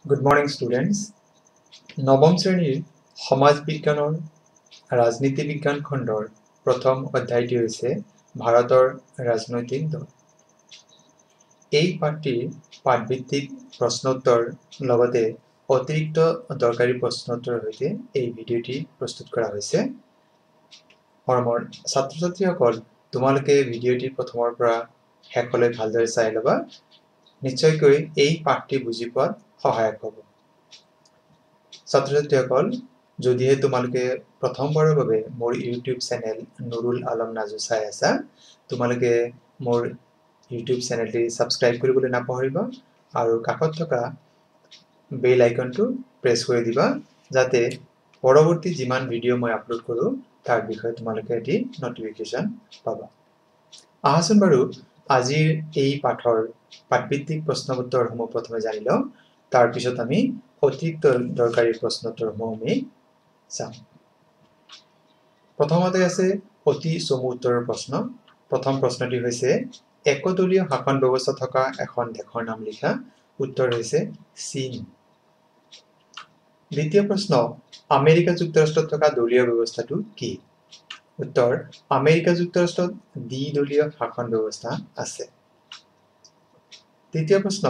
Good morning, students. নৱম শ্ৰেণীৰ সমাজ বিজ্ঞানৰ ৰাজনীতি বিজ্ঞান খণ্ডৰ প্ৰথম অধ্যায়টি হৈছে ভাৰতৰ ৰাজনৈতিক দল। এই পাঠটিৰ পাঠভিত্তিক প্ৰশ্নোত্তৰ লগতে অতিৰিক্ত দৰকাৰী প্ৰশ্নোত্তৰৰ সৈতে এই ভিডিঅ'টি প্ৰস্তুত কৰা হৈছে। মৰমৰ ছাত্ৰ-ছাত্ৰীসকল, তোমালোকে ভিডিঅ'টি প্ৰথমৰ পৰা শেষলৈ ভালদৰে চাই ল'বা। নিশ্চয়কৈ এই পাঠটি বুজি পোৱাত সহায়ক হ'ব। ছাত্ৰ-ছাত্ৰীসকল, যদিহে তোমালোকে প্ৰথমবাৰৰ বাবে মোৰ ইউটিউব চেনেল নুৰুল আলম নাজু চাই আছা, তোমালোকে মোৰ ইউটিউব চেনেলটি ছাবস্ক্ৰাইব কৰিবলৈ নাপাহৰিবা আৰু কাষত থকা বেল আইকনটো প্ৰেছ কৰি দিবা, যাতে পৰৱৰ্তী যিমান ভিডিঅ' মই আপলোড কৰোঁ তাৰ বিষয়ে তোমালোকে এটি নটিফিকেশ্যন পাবা। আহাচোন বাৰু আজিৰ এই পাঠৰ পাঠভিত্তিক প্ৰশ্ন উত্তৰসমূহ প্ৰথমে জানি লওঁ, তাৰপিছত আমি অতিৰিক্ত দৰকাৰী প্ৰশ্নোত্তৰসমূহ আমি চাম। প্ৰথমতে আছে অতি চমু উত্তৰৰ প্ৰশ্ন। প্ৰথম প্ৰশ্নটি হৈছে একদলীয় শাসন ব্যৱস্থা থকা এখন দেশৰ নাম লিখা। উত্তৰ হৈছে চীন। দ্বিতীয় প্ৰশ্ন, আমেৰিকা যুক্তৰাষ্ট্ৰত থকা দলীয় ব্যৱস্থাটো কি? উত্তৰ, আমেৰিকা যুক্তৰাষ্ট্ৰত দ্বিদলীয় শাসন ব্যৱস্থা আছে। তৃতীয় প্ৰশ্ন,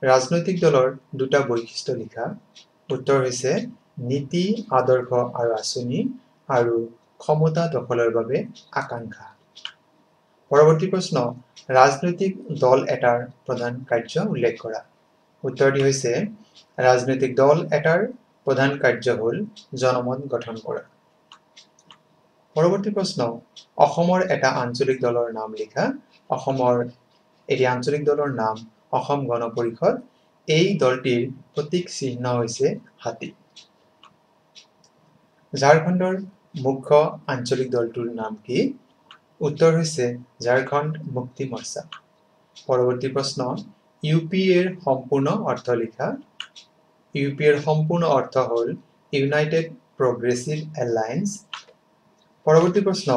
ৰাজনৈতিক দলৰ দুটা বৈশিষ্ট্য লিখা। উত্তৰ হৈছে নীতি, আদৰ্শ আৰু আঁচনি আৰু ক্ষমতা দখলৰ বাবে আকাংক্ষা। পৰৱৰ্তী প্ৰশ্ন, ৰাজনৈতিক দল এটাৰ প্ৰধান কাৰ্য উল্লেখ কৰা। উত্তৰটি হৈছে ৰাজনৈতিক দল এটাৰ প্ৰধান কাৰ্য হ'ল জনমত গঠন কৰা। পৰৱৰ্তী প্ৰশ্ন, অসমৰ এটা আঞ্চলিক দলৰ নাম লিখা। অসমৰ এটি আঞ্চলিক দলৰ নাম অসম গণ পৰিষদ। এই দলটিৰ প্ৰতীক চিহ্ন হৈছে হাতী। ঝাৰখণ্ডৰ মুখ্য আঞ্চলিক দলটোৰ নাম কি? উত্তৰ হৈছে ঝাৰখণ্ড মুক্তি মৰ্চা। পৰৱৰ্তী প্ৰশ্ন, ইউ পি এৰ সম্পূৰ্ণ অৰ্থ লিখা। ইউ পি এৰ সম্পূৰ্ণ অৰ্থ হ'ল ইউনাইটেড প্ৰগ্ৰেছিভ এলায়েন্স। পৰৱৰ্তী প্ৰশ্ন,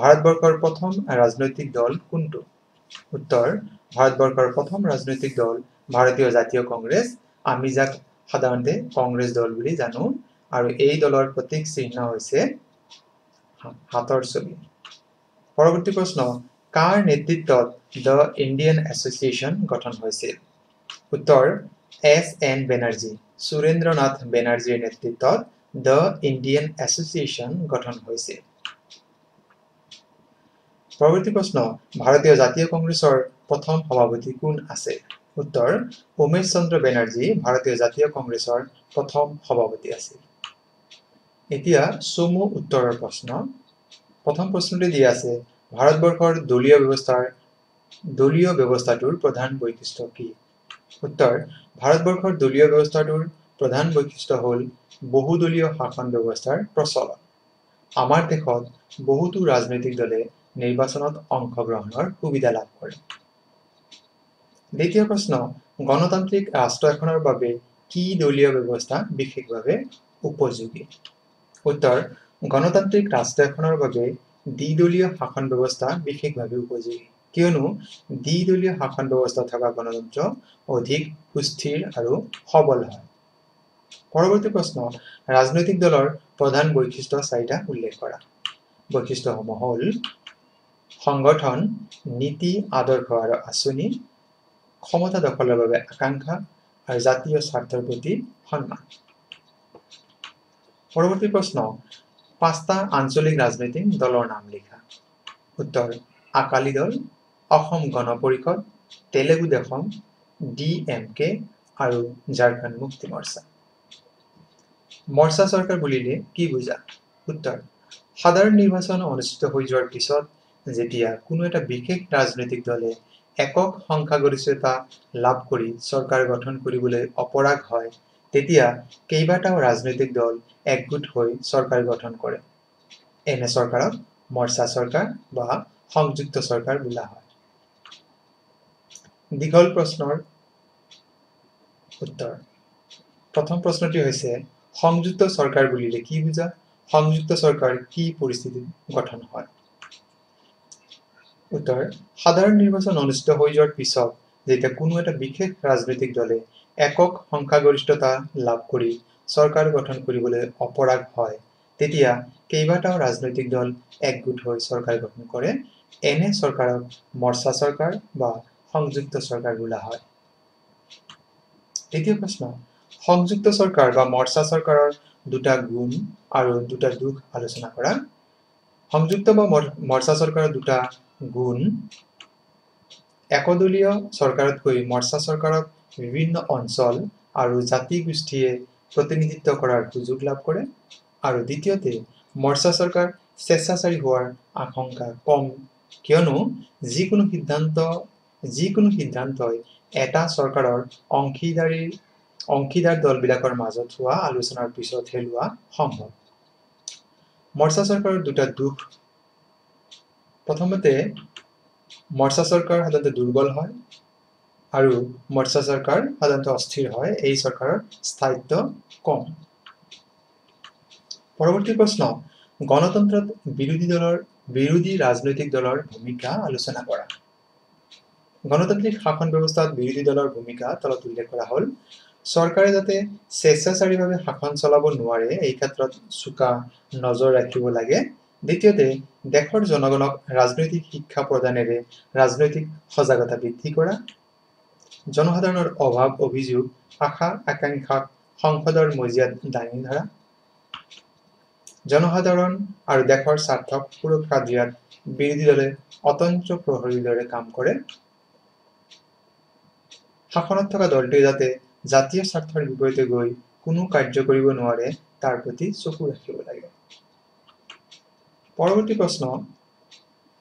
ভাৰতবৰ্ষৰ প্ৰথম ৰাজনৈতিক দল কোনটো? উত্তৰ, ভাৰতবৰ্ষৰ প্ৰথম ৰাজনৈতিক দল ভাৰতীয় জাতীয় কংগ্ৰেছ। আমি যাক সাধাৰণতে কংগ্ৰেছ দল বুলি জানো, আৰু এই দলৰ প্ৰতীক চিহ্ন হৈছে হাতৰ ছবি। পৰৱৰ্তী প্ৰশ্ন, কাৰ নেতৃত্বত দ্য ইণ্ডিয়ান এছ'চিয়েশ্যন গঠন হৈছিল? উত্তৰ, এছ.এন. বেনাৰ্জী। সুৰেন্দ্ৰ নাথ বেনাৰ্জীৰ নেতৃত্বত দ্য ইণ্ডিয়ান এছ'চিয়েশ্যন গঠন হৈছিল। পৰৱৰ্তী প্ৰশ্ন, ভাৰতীয় জাতীয় কংগ্ৰেছৰ প্ৰথম সভাপতি কোন আছে? উত্তৰ, উমেশ চন্দ্ৰ বেনাৰ্জী ভাৰতীয় জাতীয় কংগ্ৰেছৰ প্ৰথম সভাপতি আছিল। এতিয়া চমু উত্তৰৰ প্ৰশ্ন। প্ৰথম প্ৰশ্নটি দিয়া আছে, ভাৰতবৰ্ষৰ দলীয় ব্যৱস্থাটোৰ প্ৰধান বৈশিষ্ট্য কি? উত্তৰ, ভাৰতবৰ্ষৰ দলীয় ব্যৱস্থাটোৰ প্ৰধান বৈশিষ্ট্য হ'ল বহুদলীয় শাসন ব্যৱস্থাৰ প্ৰচলন। আমাৰ দেশত বহুতো ৰাজনৈতিক দলে নিৰ্বাচনত অংশগ্ৰহণৰ সুবিধা লাভ কৰে। দ্বিতীয় প্ৰশ্ন, গণতান্ত্ৰিক ৰাষ্ট্ৰ এখনৰ বাবে কি দলীয় ব্যৱস্থা বিশেষভাৱে উপযোগী? উত্তৰ, গণতান্ত্ৰিক ৰাষ্ট্ৰ এখনৰ বাবে দ্বিদলীয় শাসন ব্যৱস্থা বিশেষভাৱে উপযোগী, কিয়নো দ্বিদলীয় শাসন ব্যৱস্থা থকা গণতন্ত্ৰ অধিক সুস্থিৰ আৰু সবল হয়। পৰৱৰ্তী প্ৰশ্ন, ৰাজনৈতিক দলৰ প্ৰধান বৈশিষ্ট্য চাৰিটা উল্লেখ কৰা। বৈশিষ্ট্যসমূহ হ'ল সংগঠন, নীতি, আদৰ্শ আৰু আঁচনি, ক্ষমতা দখলৰ বাবে আকাংক্ষা আৰু জাতীয় স্বাৰ্থৰ প্ৰতি সন্মান। পৰৱৰ্তী প্ৰশ্ন, পাঁচটা আঞ্চলিক ৰাজনৈতিক দলৰ নাম লিখা। উত্তৰ, আকালি দল, অসম গণ পৰিষদ, তেলেগু দেশম, DMK আৰু ঝাৰখণ্ড মুক্তি মৰ্চা। মৰ্চা চৰকাৰ বুলিলে কি বুজা? উত্তৰ, সাধাৰণ নিৰ্বাচন অনুষ্ঠিত হৈ যোৱাৰ পিছত যেতিয়া কোনো এটা বিশেষ ৰাজনৈতিক দলে একক সংখ্যাগৰিষ্ঠতা লাভ কৰি চৰকাৰ গঠন কৰিবলৈ অপৰাগ হয়, তেতিয়া কেইবাটাও ৰাজনৈতিক দল একগোট হৈ চৰকাৰ গঠন কৰে। এনে চৰকাৰক মৰ্চা চৰকাৰ বা সংযুক্ত চৰকাৰ বোলা হয়। দীঘল প্ৰশ্নৰ উত্তৰ। প্ৰথম প্ৰশ্নটি হৈছে, সংযুক্ত চৰকাৰ বুলিলে কি বুজা? সংযুক্ত চৰকাৰ কি পৰিস্থিতিত গঠন হয়? উত্তৰ, সাধাৰণ নিৰ্বাচন অনুষ্ঠিত হৈ যোৱাৰ পিছত যেতিয়া কোনো এটা বিশেষ ৰাজনৈতিক দলে একক সংখ্যাগৰিষ্ঠতা লাভ কৰি চৰকাৰ গঠন কৰিবলৈ অপৰাগ হয় তেতিয়া কেইবাটাও ৰাজনৈতিক দল একগোট হৈ চৰকাৰ গঠন কৰে এনে চৰকাৰক মৰ্চা চৰকাৰ বা সংযুক্ত চৰকাৰ বোলা হয় দ্বিতীয় প্ৰশ্ন সংযুক্ত চৰকাৰ বা মৰ্চা চৰকাৰৰ দুটা গুণ আৰু দুটা দুখ আলোচনা কৰা সংযুক্ত বা মৰ্চা চৰকাৰৰ দুটা গুণ একদলীয় চৰকাৰতকৈ মৰ্চা চৰকাৰত বিভিন্ন অঞ্চল আৰু জাতি গোষ্ঠীয়ে প্ৰতিনিধিত্ব কৰাৰ সুযোগ লাভ কৰে আৰু দ্বিতীয়তে মৰ্চা চৰকাৰ স্বেচ্ছাচাৰী হোৱাৰ আশংকা কম কিয়নো যিকোনো সিদ্ধান্তই এটা চৰকাৰৰ অংশীদাৰ দলবিলাকৰ মাজত হোৱা আলোচনাৰ পিছতহে লোৱা সম্ভৱ মৰ্চা চৰকাৰৰ দুটা দুখ প্ৰথমতে মৰ্চা চৰকাৰ সাধাৰণতে দুৰ্বল হয় আৰু মৰ্চা চৰকাৰ সাধাৰণতে অস্থিৰ হয় এই চৰকাৰৰ স্থায়িত্ব কম পৰৱৰ্তী প্ৰশ্ন গণতন্ত্ৰত বিৰোধী ৰাজনৈতিক দলৰ ভূমিকা আলোচনা কৰা গণতান্ত্ৰিক শাসন ব্যৱস্থাত বিৰোধী দলৰ ভূমিকা তলত উল্লেখ কৰা হ'ল চৰকাৰে যাতে স্বেচ্ছাচাৰীভাৱে শাসন চলাব নোৱাৰে এই ক্ষেত্ৰত চোকা নজৰ ৰাখিব লাগে দ্বিতীয়তে দেশৰ জনগণক ৰাজনৈতিক শিক্ষা প্ৰদানেৰে ৰাজনৈতিক সজাগতা বৃদ্ধি কৰা জনসাধাৰণৰ অভাৱ অভিযোগ আশা আকাংক্ষাক সংসদৰ মজিয়াত দাঙি ধৰা জনসাধাৰণ আৰু দেশৰ স্বাৰ্থক সুৰক্ষা দিয়াত বিৰোধী দলে অতন্ত্ৰ প্ৰহৰীৰ দৰে কাম কৰে শাসনত থকা দলটোৱে যাতে জাতীয় স্বাৰ্থৰ বিপৰীতে গৈ কোনো কাৰ্য কৰিব নোৱাৰে তাৰ প্ৰতি চকু ৰাখিব লাগে পৰৱৰ্তী প্ৰশ্ন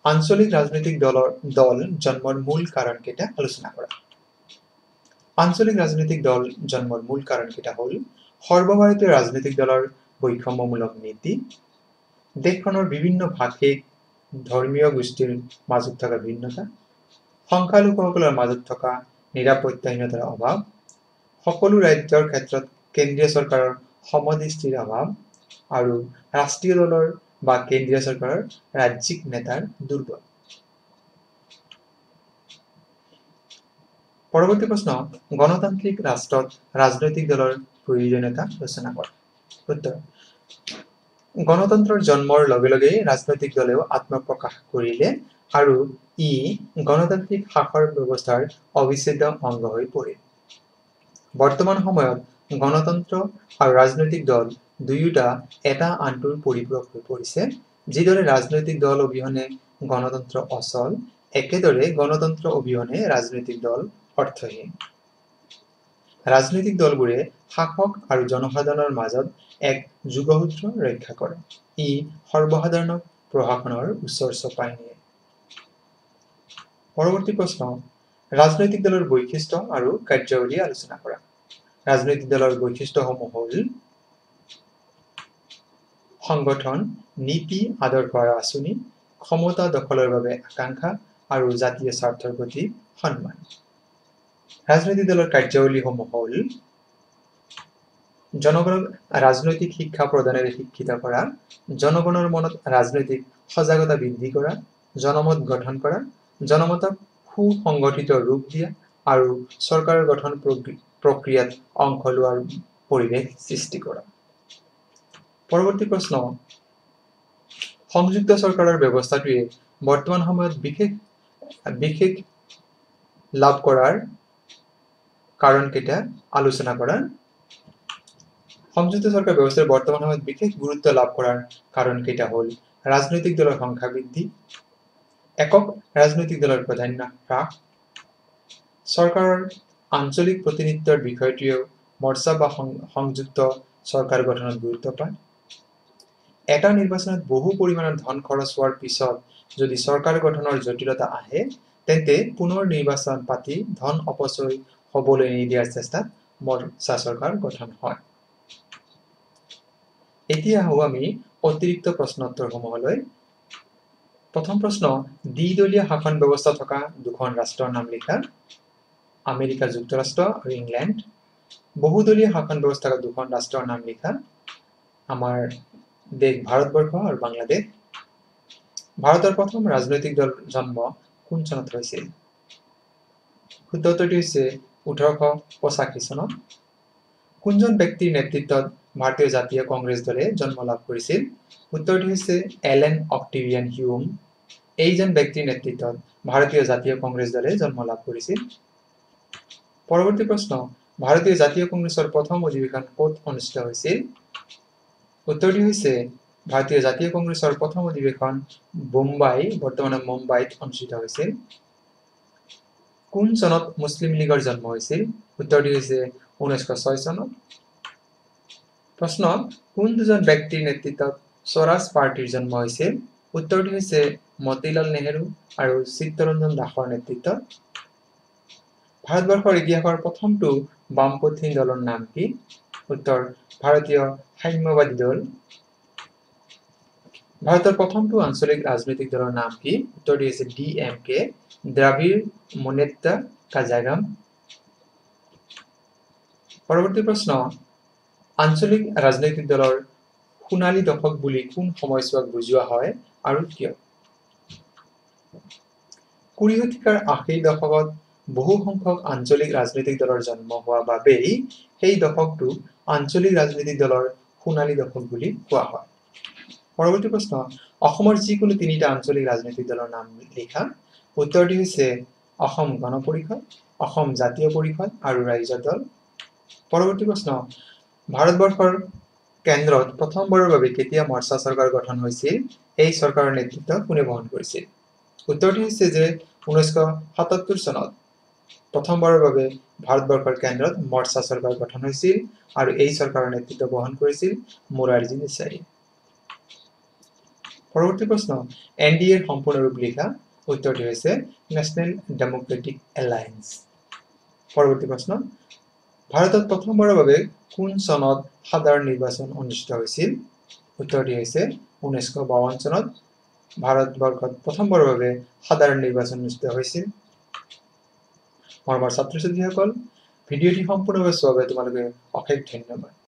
আঞ্চলিক ৰাজনৈতিক দল জন্মৰ মূল কাৰণকেইটা আলোচনা কৰা আঞ্চলিক ৰাজনৈতিক দল জন্মৰ মূল কাৰণকেইটা হ'ল সৰ্বভাৰতীয় ৰাজনৈতিক দলৰ বৈষম্যমূলক নীতি দেশখনৰ বিভিন্ন ভাষিক ধৰ্মীয় গোষ্ঠীৰ মাজত থকা ভিন্নতা সংখ্যালঘুসকলৰ মাজত থকা নিৰাপত্তাহীনতাৰ অভাৱ সকলো ৰাজ্যৰ ক্ষেত্ৰত কেন্দ্ৰীয় চৰকাৰৰ সমদৃষ্টিৰ অভাৱ আৰু ৰাষ্ট্ৰীয় দলৰ বা কেন্দ্ৰীয় চৰকাৰৰ ৰাজ্যিক নেতাৰ দুৰ্বল পৰৱৰ্তী প্ৰশ্ন গণতান্ত্ৰিক ৰাষ্ট্ৰত ৰাজনৈতিক দলৰ প্ৰয়োজনীয়তা আলোচনা কৰা উত্তৰ গণতন্ত্ৰৰ জন্মৰ লগে লগে ৰাজনৈতিক দলেও আত্মপ্ৰকাশ কৰিলে আৰু ই গণতান্ত্ৰিক শাসন ব্যৱস্থাৰ অবিচ্ছেদ্য অংগ হৈ পৰিল বৰ্তমান সময়ত গণতন্ত্ৰ আৰু ৰাজনৈতিক দল দুয়োটা এটা আনটোৰ পৰিপূৰক হৈ পৰিছে যিদৰে ৰাজনৈতিক দল অবিহনে গণতন্ত্ৰ অচল একেদৰে গণতন্ত্ৰ অবিহনে ৰাজনৈতিক দল অৰ্থহীন ৰাজনৈতিক দলবোৰে শাসক আৰু জনসাধাৰণৰ মাজত এক যোগসূত্ৰ ৰক্ষা কৰে ই সৰ্বসাধাৰণক প্ৰশাসনৰ ওচৰ চপাই নিয়ে পৰৱৰ্তী প্ৰশ্ন ৰাজনৈতিক দলৰ বৈশিষ্ট্য আৰু কাৰ্যাৱলী আলোচনা কৰা ৰাজনৈতিক দলৰ বৈশিষ্ট্যসমূহ হ'ল সংগঠন নীতি আদৰ্শ আৰু আঁচনি ক্ষমতা দখলৰ বাবে আকাংক্ষা আৰু জাতীয় স্বাৰ্থৰ প্ৰতি সন্মান ৰাজনৈতিক দলৰ কাৰ্যাৱলীসমূহ হ'ল জনগণক ৰাজনৈতিক শিক্ষা প্ৰদানেৰে শিক্ষিত কৰা জনগণৰ মনত ৰাজনৈতিক সজাগতা বৃদ্ধি কৰা জনমত গঠন কৰা জনমতক সুসংগঠিত ৰূপ দিয়া আৰু চৰকাৰৰ গঠন প্ৰক্ৰিয়াত অংশ লোৱাৰ পৰিৱেশ সৃষ্টি কৰা পৰৱৰ্তী প্ৰশ্ন সংযুক্ত চৰকাৰৰ ব্যৱস্থাটোৱে বৰ্তমান সময়ত বিশেষ লাভ কৰাৰ কাৰণকেইটা আলোচনা কৰা সংযুক্ত চৰকাৰ ব্যৱস্থাৰ বৰ্তমান সময়ত বিশেষ গুৰুত্ব লাভ কৰাৰ কাৰণকেইটা হ'ল ৰাজনৈতিক দলৰ সংখ্যা বৃদ্ধি একক ৰাজনৈতিক দলৰ প্ৰাধান্য হ্ৰাস চৰকাৰৰ আঞ্চলিক প্ৰতিনিধিত্বৰ বিষয়টোৱেও মৰ্চা বা সংযুক্ত চৰকাৰ গঠনত গুৰুত্ব পায় এটা নিৰ্বাচনত বহু পৰিমাণৰ ধন খৰচ হোৱাৰ পিছত যদি চৰকাৰ গঠনৰ জটিলতা আহে তেন্তে পুনৰ নিৰ্বাচন পাতি ধন অপচয় হ'বলৈ নিদিয়াৰ চেষ্টাত মৰ্চা চৰকাৰ গঠন হয় এতিয়া আহো আমি অতিৰিক্ত প্ৰশ্নোত্তৰসমূহলৈ প্ৰথম প্ৰশ্ন দ্বিদলীয় শাসন ব্যৱস্থা থকা দুখন ৰাষ্ট্ৰৰ নাম লিখা আমেৰিকা যুক্তৰাষ্ট্ৰ আৰু ইংলেণ্ড বহুদলীয় শাসন ব্যৱস্থা থকা দুখন ৰাষ্ট্ৰৰ নাম লিখা আমাৰ দেশ ভাৰতবৰ্ষ আৰু বাংলাদেশ ভাৰতৰ প্ৰথম ৰাজনৈতিক দল জন্ম কোন চনত হৈছিল শুদ্ধ উত্তৰটি হৈছে 1885 চনত কোনজন ব্যক্তিৰ নেতৃত্বত ভাৰতীয় জাতীয় কংগ্ৰেছ দলে জন্ম লাভ কৰিছিল উত্তৰটি হৈছে এলেন অক্টেভিয়ান হিউম এইজন ব্যক্তিৰ নেতৃত্বত ভাৰতীয় জাতীয় কংগ্ৰেছ দলে জন্ম লাভ কৰিছিল পৰৱৰ্তী প্ৰশ্ন ভাৰতীয় জাতীয় কংগ্ৰেছৰ প্ৰথম অধিৱেশন ক'ত অনুষ্ঠিত হৈছিল উত্তৰটি হৈছে ভাৰতীয় জাতীয় কংগ্ৰেছৰ প্ৰথম অধিৱেশন বোম্বাই বৰ্তমানৰ মুম্বাইত অনুষ্ঠিত হৈছিল কোন চনত মুছলিম লীগৰ জন্ম হৈছিল উত্তৰটি হৈছে 1906 চনত প্ৰশ্ন কোন দুজন ব্যক্তিৰ নেতৃত্বত স্বৰাজ পাৰ্টিৰ জন্ম হৈছিল উত্তৰটি হৈছে মতিলাল নেহেৰু আৰু চিত্তৰঞ্জন দাসৰ নেতৃত্বত ভাৰতবৰ্ষৰ ইতিহাসৰ প্ৰথমটো বামপন্থী দলৰ নাম কি উত্তৰ ভাৰতীয় সাম্যবাদী দল ভাৰতৰ প্ৰথমটো আঞ্চলিক ৰাজনৈতিক দলৰ নাম কি উত্তৰটি হৈছে ডিএমকে দ্ৰাবিড় মুনেত্ৰা কাঝাগাম পৰৱৰ্তী প্ৰশ্ন আঞ্চলিক ৰাজনৈতিক দলৰ সোণালী দশক বুলি কোন সময়ছোৱাক বুজোৱা হয় আৰু কিয় 20 শতিকাৰ আশীৰ দশকত বহু সংখ্যক আঞ্চলিক ৰাজনৈতিক দলৰ জন্ম হোৱা বাবেই সেই দশকটো আঞ্চলিক ৰাজনৈতিক দলৰ সোণালী দশক বুলি কোৱা হয় পৰৱৰ্তী প্ৰশ্ন অসমৰ যিকোনো তিনিটা আঞ্চলিক ৰাজনৈতিক দলৰ নাম লিখা উত্তৰটি হৈছে অসম গণ পৰিষদ অসম জাতীয় পৰিষদ আৰু ৰাইজৰ দল পৰৱৰ্তী প্ৰশ্ন ভাৰতবৰ্ষৰ কেন্দ্ৰত প্ৰথমবাৰৰ বাবে কেতিয়া মৰ্চা চৰকাৰ গঠন হৈছিল এই চৰকাৰৰ নেতৃত্ব কোনে বহন কৰিছিল উত্তৰটি হৈছে যে 1977 চনত প্ৰথমবাৰৰ বাবে ভাৰতবৰ্ষৰ কেন্দ্ৰত মৰ্চা চৰকাৰ গঠন হৈছিল আৰু এই চৰকাৰৰ নেতৃত্ব বহন কৰিছিল মোৰাৰজী দেশাই পৰৱৰ্তী প্ৰশ্ন এনডিএৰ সম্পূৰ্ণ ৰূপ লিখা উত্তৰটি হৈছে নেশ্যনেল ডেমক্ৰেটিক এলায়েন্স পৰৱৰ্তী প্ৰশ্ন ভাৰতত প্ৰথমবাৰৰ বাবে কোন চনত সাধাৰণ নিৰ্বাচন অনুষ্ঠিত হৈছিল উত্তৰটি হৈছে 1952 চনত ভাৰতবৰ্ষত প্ৰথমবাৰৰ বাবে সাধাৰণ নিৰ্বাচন অনুষ্ঠিত হৈছিল মৰমৰ ছাত্ৰ ছাত্ৰীসকল ভিডিঅ'টি সম্পূৰ্ণভাৱে চোৱাৰ বাবে তোমালোকে অশেষ ধন্যবাদ